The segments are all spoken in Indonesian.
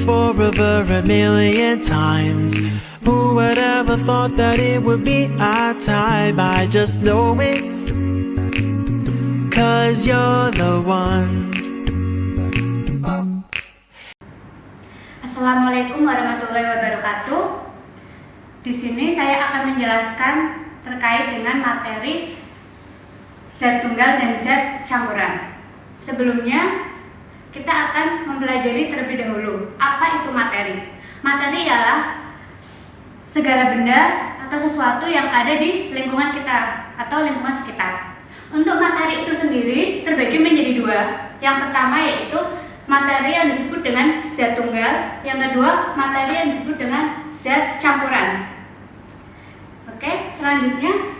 for over a million times. Who would ever thought that it would be our time? I just know it, 'cause you're the one. Assalamualaikum warahmatullahi wabarakatuh. Di sini saya akan menjelaskan terkait dengan materi zat tunggal dan zat campuran. Sebelumnya, kita akan mempelajari terlebih dahulu apa itu materi. Materi ialah segala benda atau sesuatu yang ada di lingkungan kita atau lingkungan sekitar. Untuk materi itu sendiri terbagi menjadi dua. Yang pertama yaitu materi yang disebut dengan zat tunggal, yang kedua materi yang disebut dengan zat campuran. Oke, selanjutnya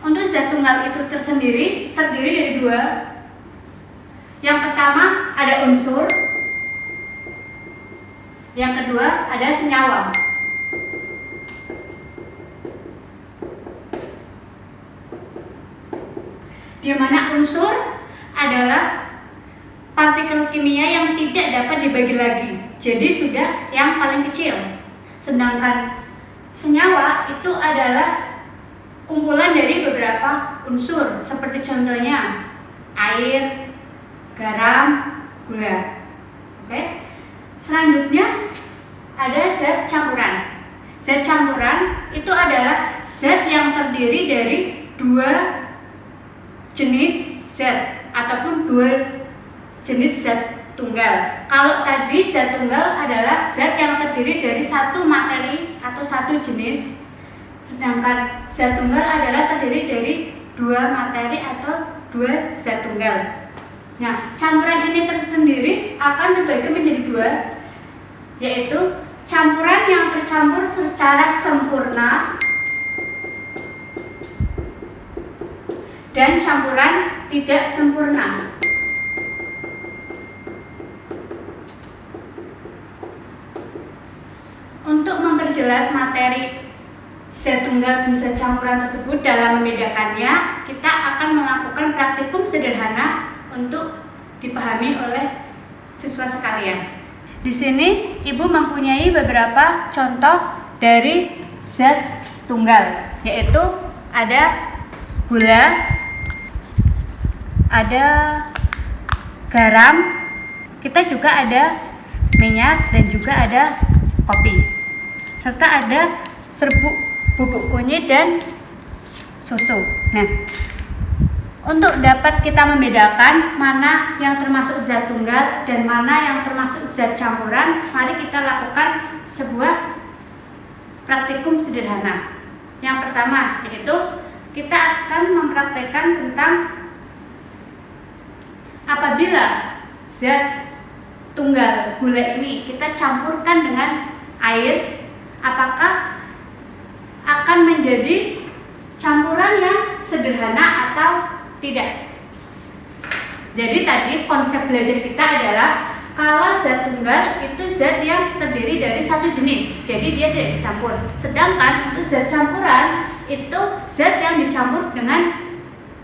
untuk zat tunggal itu tersendiri terdiri dari dua. Yang pertama ada unsur, yang kedua ada senyawa. Di mana unsur adalah partikel kimia yang tidak dapat dibagi lagi, jadi sudah yang paling kecil. Sedangkan senyawa itu adalah kumpulan dari beberapa unsur, seperti contohnya air, garam, gula. Oke. Selanjutnya ada zat campuran. Zat campuran itu adalah zat yang terdiri dari dua jenis zat ataupun dua jenis zat tunggal. Kalau tadi zat tunggal adalah zat yang terdiri dari satu materi atau satu jenis, sedangkan zat tunggal adalah terdiri dari dua materi atau dua zat tunggal. Nah, campuran ini tersendiri akan terbagi menjadi dua, yaitu campuran yang tercampur secara sempurna dan campuran tidak sempurna. Untuk memperjelas materi zat tunggal dan zat campuran tersebut dalam membedakannya, kita akan melakukan praktikum sederhana untuk dipahami oleh siswa sekalian. Di sini Ibu mempunyai beberapa contoh dari zat tunggal, yaitu ada gula, ada garam, kita juga ada minyak dan juga ada kopi, serta ada serbuk bubuk kunyit dan susu. Nah, untuk dapat kita membedakan mana yang termasuk zat tunggal dan mana yang termasuk zat campuran, mari kita lakukan sebuah praktikum sederhana. Yang pertama yaitu kita akan mempraktekkan tentang apabila zat tunggal gula ini kita campurkan dengan air, apakah akan menjadi campuran yang sederhana atau tidak. Jadi tadi konsep belajar kita adalah kalau zat tunggal itu zat yang terdiri dari satu jenis, jadi dia tidak dicampur. Sedangkan untuk zat campuran itu zat yang dicampur dengan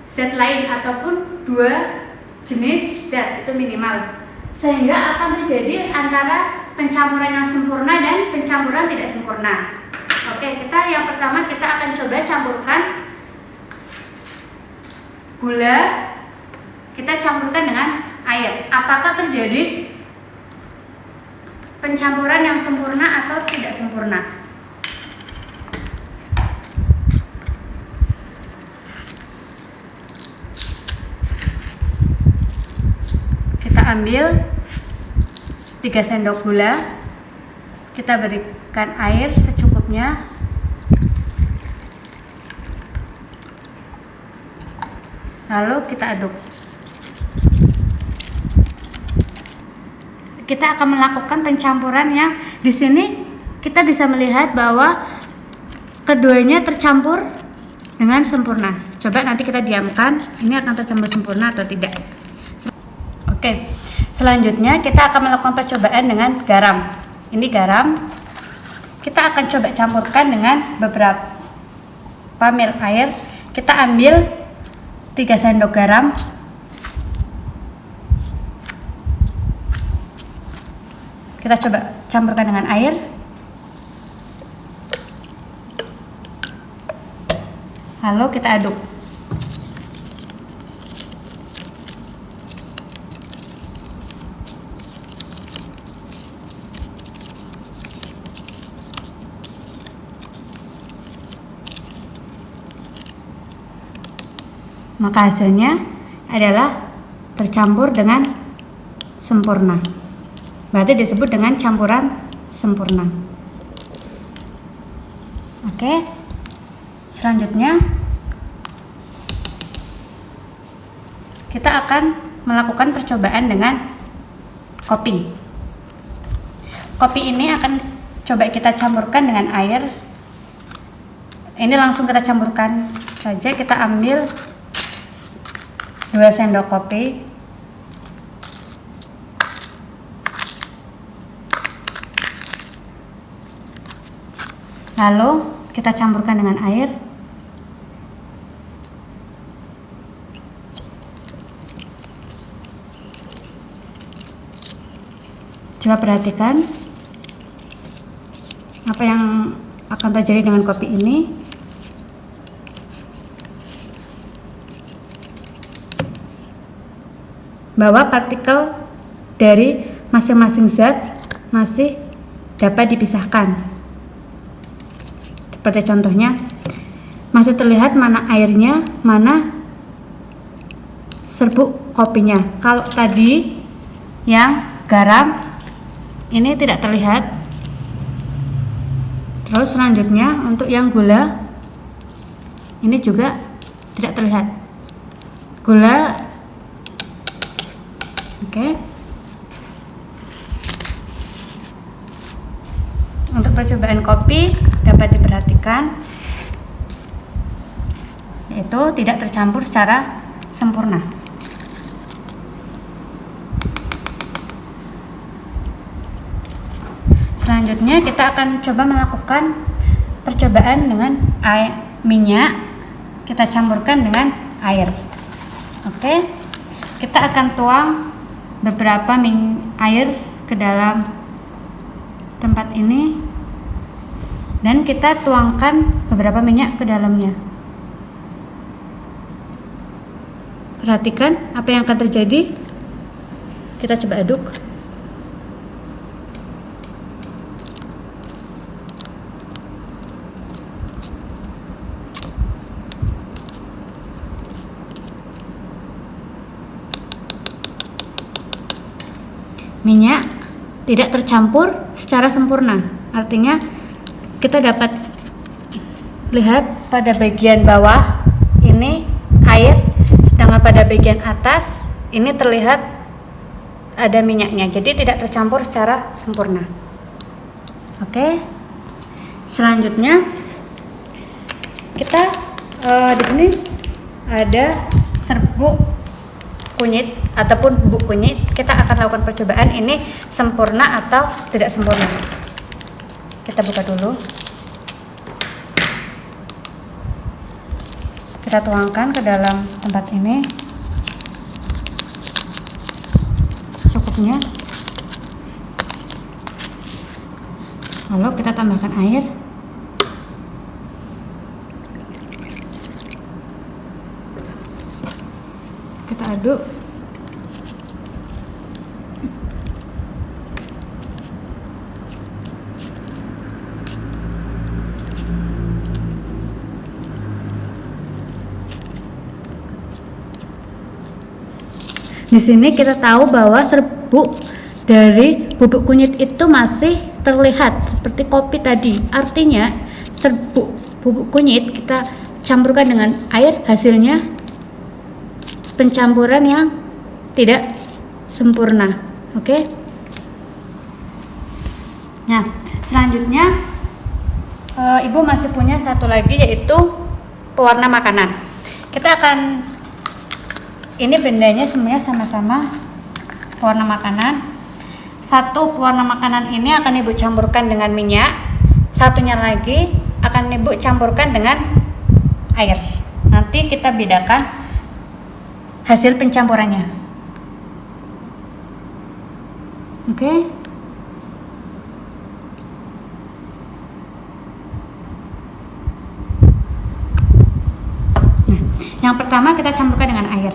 zat lain ataupun dua jenis zat itu minimal, sehingga akan terjadi antara pencampuran yang sempurna dan pencampuran tidak sempurna. Oke, yang pertama kita akan coba campurkan gula, kita campurkan dengan air. Apakah terjadi pencampuran yang sempurna atau tidak sempurna? Kita ambil 3 sendok gula, kita berikan air secukupnya. Lalu kita aduk. Kita akan melakukan pencampuran yang di sini kita bisa melihat bahwa keduanya tercampur dengan sempurna. Coba nanti kita diamkan, ini akan tercampur sempurna atau tidak. Oke, selanjutnya kita akan melakukan percobaan dengan garam. Ini garam. Kita akan coba campurkan dengan beberapa ml air. Kita ambil 3 sendok garam. Kita coba campurkan dengan air. Lalu kita aduk. Maka hasilnya adalah tercampur dengan sempurna. Berarti disebut dengan campuran sempurna. Oke. Selanjutnya kita akan melakukan percobaan dengan kopi. Kopi ini akan coba kita campurkan dengan air. Ini langsung kita campurkan saja. Kita ambil 2 sendok kopi. Lalu kita campurkan dengan air. Coba perhatikan apa yang akan terjadi dengan kopi ini. Bahwa partikel dari masing-masing zat masih dapat dipisahkan. Seperti contohnya, masih terlihat mana airnya, mana serbuk kopinya. Kalau tadi yang garam ini tidak terlihat. Terus selanjutnya untuk yang gula ini juga tidak terlihat. Gula, oke. Untuk percobaan kopi dapat diperhatikan yaitu tidak tercampur secara sempurna. Selanjutnya kita akan coba melakukan percobaan dengan minyak. Kita campurkan dengan air. Oke. Kita akan tuang beberapa air ke dalam tempat ini dan kita tuangkan beberapa minyak ke dalamnya. Perhatikan apa yang akan terjadi. Kita coba aduk. Minyak tidak tercampur secara sempurna. Artinya kita dapat lihat pada bagian bawah ini air, sedangkan pada bagian atas ini terlihat ada minyaknya. Jadi tidak tercampur secara sempurna. Oke. Selanjutnya kita di sini ada serbuk kunyit ataupun bubuk kunyit. Kita akan lakukan percobaan ini sempurna atau tidak sempurna. Kita buka dulu. Kita tuangkan ke dalam tempat ini secukupnya. Lalu kita tambahkan air. Kita aduk. Di sini kita tahu bahwa serbuk dari bubuk kunyit itu masih terlihat seperti kopi tadi. Artinya serbuk bubuk kunyit kita campurkan dengan air, hasilnya pencampuran yang tidak sempurna. Oke. Nah, selanjutnya Ibu masih punya satu lagi yaitu pewarna makanan. Kita akan, ini bendanya semuanya sama-sama pewarna makanan. Satu pewarna makanan ini akan Ibu campurkan dengan minyak, satunya lagi akan Ibu campurkan dengan air. Nanti kita bedakan hasil pencampurannya. Oke. Yang pertama kita campurkan dengan air.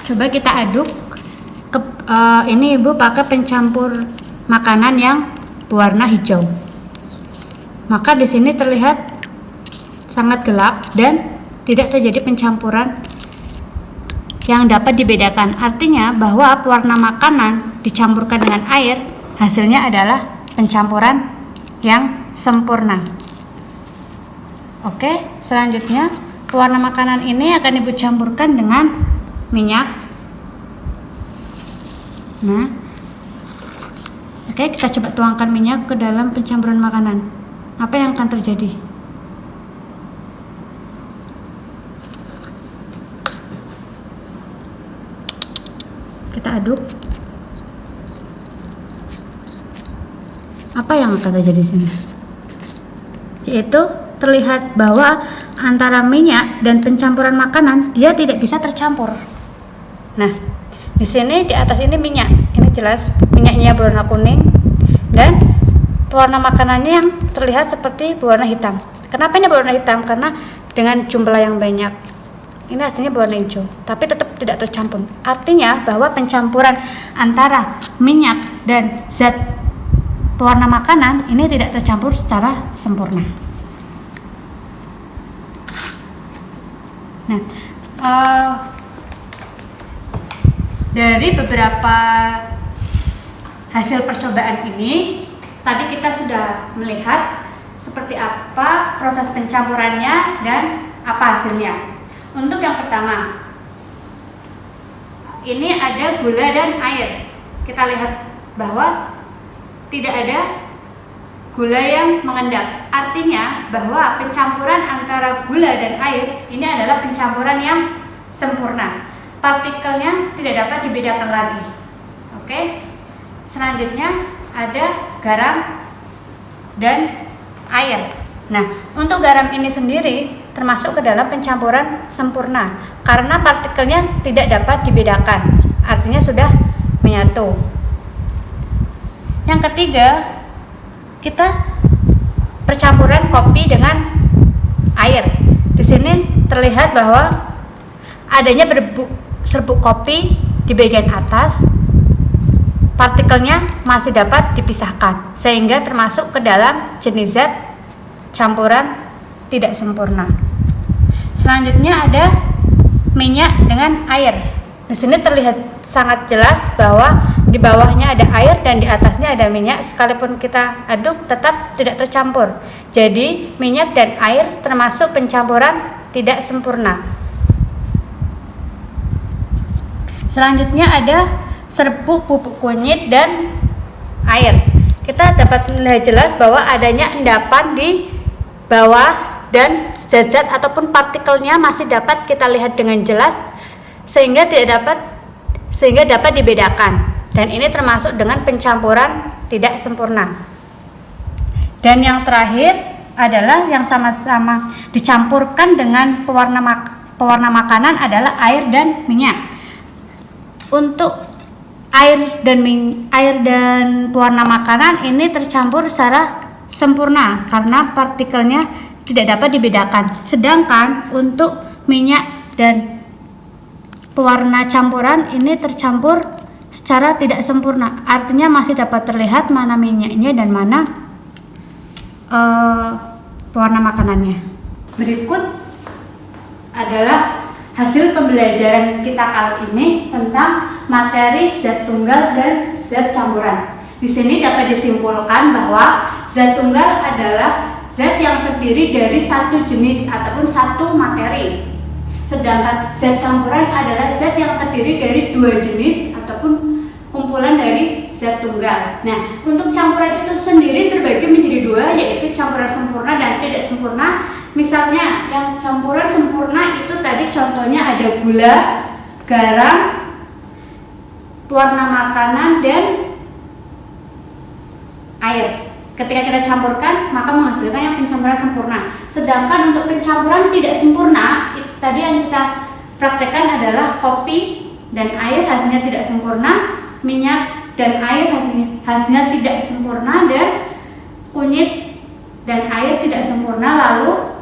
Coba kita aduk. Ini Ibu pakai pencampur makanan yang berwarna hijau. Maka di sini terlihat sangat gelap dan tidak terjadi pencampuran yang dapat dibedakan. Artinya bahwa pewarna makanan dicampurkan dengan air, hasilnya adalah pencampuran yang sempurna. Oke, selanjutnya pewarna makanan ini akan Ibu campurkan dengan minyak. Nah, oke, kita coba tuangkan minyak ke dalam pencampuran makanan. Apa yang akan terjadi? Kita aduk. Apa yang akan terjadi di sini? Yaitu terlihat bahwa antara minyak dan pencampuran makanan dia tidak bisa tercampur. Nah, di sini di atas ini minyak. Ini jelas minyaknya berwarna kuning dan pewarna makanannya yang terlihat seperti berwarna hitam. Kenapa ini berwarna hitam? Karena dengan jumlah yang banyak. Ini hasilnya berwarna hijau, tapi tetap tidak tercampur. Artinya bahwa pencampuran antara minyak dan zat pewarna makanan ini tidak tercampur secara sempurna. Nah, dari beberapa hasil percobaan ini, tadi kita sudah melihat seperti apa proses pencampurannya dan apa hasilnya. Untuk yang pertama, ini ada gula dan air. Kita lihat bahwa tidak ada gula yang mengendap. Artinya bahwa pencampuran antara gula dan air ini adalah pencampuran yang sempurna. Partikelnya tidak dapat dibedakan lagi. Oke. Selanjutnya ada garam dan air. Nah, untuk garam ini sendiri termasuk ke dalam pencampuran sempurna karena partikelnya tidak dapat dibedakan. Artinya sudah menyatu. Yang ketiga, kita percampuran kopi dengan air. Di sini terlihat bahwa adanya serbuk kopi di bagian atas. Partikelnya masih dapat dipisahkan sehingga termasuk ke dalam jenis zat campuran tidak sempurna. Selanjutnya ada minyak dengan air. Di sini terlihat sangat jelas bahwa di bawahnya ada air dan di atasnya ada minyak. Sekalipun kita aduk tetap tidak tercampur. Jadi minyak dan air termasuk pencampuran tidak sempurna. Selanjutnya ada serbuk bubuk kunyit dan air. Kita dapat melihat jelas bahwa adanya endapan di bawah dan zat-zat ataupun partikelnya masih dapat kita lihat dengan jelas sehingga dapat dibedakan. Dan ini termasuk dengan pencampuran tidak sempurna. Dan yang terakhir adalah yang sama-sama dicampurkan dengan pewarna makanan adalah air dan minyak. Untuk air dan pewarna makanan ini tercampur secara sempurna karena partikelnya tidak dapat dibedakan. Sedangkan untuk minyak dan pewarna campuran ini tercampur secara tidak sempurna. Artinya masih dapat terlihat mana minyaknya dan mana pewarna makanannya. Berikut adalah hasil pembelajaran kita kali ini tentang materi zat tunggal dan zat campuran. Di sini dapat disimpulkan bahwa zat tunggal adalah zat yang terdiri dari satu jenis ataupun satu materi. Sedangkan zat campuran adalah zat yang terdiri dari dua jenis ataupun kumpulan dari zat tunggal. Nah, untuk campuran itu sendiri terbagi menjadi dua, yaitu campuran sempurna dan tidak sempurna. Misalnya yang campuran sempurna itu tadi contohnya ada gula, garam, pewarna makanan dan air. Ketika kita campurkan maka menghasilkan yang pencampuran sempurna. Sedangkan untuk pencampuran tidak sempurna, tadi yang kita praktekkan adalah kopi dan air hasilnya tidak sempurna. minyak dan air hasilnya tidak sempurna, dan kunyit dan air tidak sempurna, lalu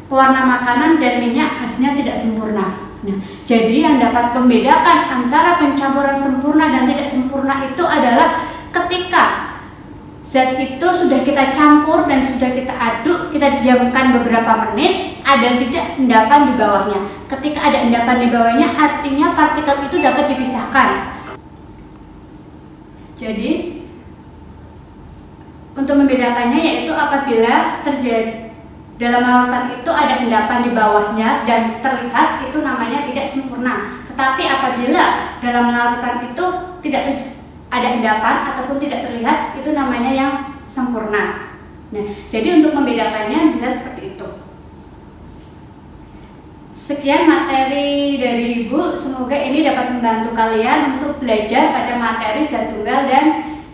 pewarna makanan dan minyak hasilnya tidak sempurna. Nah, jadi yang dapat membedakan antara pencampuran sempurna dan tidak sempurna itu adalah ketika zat itu sudah kita campur dan sudah kita aduk, kita diamkan beberapa menit, ada tidak endapan di bawahnya. Ketika ada endapan di bawahnya, artinya partikel itu dapat dipisahkan. Jadi untuk membedakannya yaitu apabila terjadi dalam larutan itu ada endapan di bawahnya dan terlihat, itu namanya tidak sempurna. Tetapi apabila dalam larutan itu tidak ada endapan ataupun tidak terlihat, itu namanya yang sempurna. Nah, jadi untuk membedakannya bisa seperti itu. Sekian materi dari Ibu, semoga ini dapat membantu kalian untuk belajar pada materi zat tunggal dan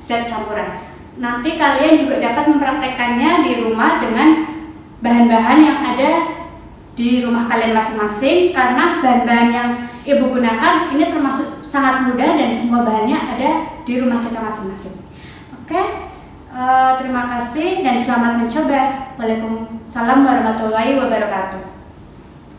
zat campuran. Nanti kalian juga dapat mempraktekkannya di rumah dengan bahan-bahan yang ada di rumah kalian masing-masing, karena bahan-bahan yang Ibu gunakan ini termasuk sangat mudah dan semua bahannya ada di rumah kita masing-masing. Oke, terima kasih dan selamat mencoba. Waalaikumsalam warahmatullahi wabarakatuh.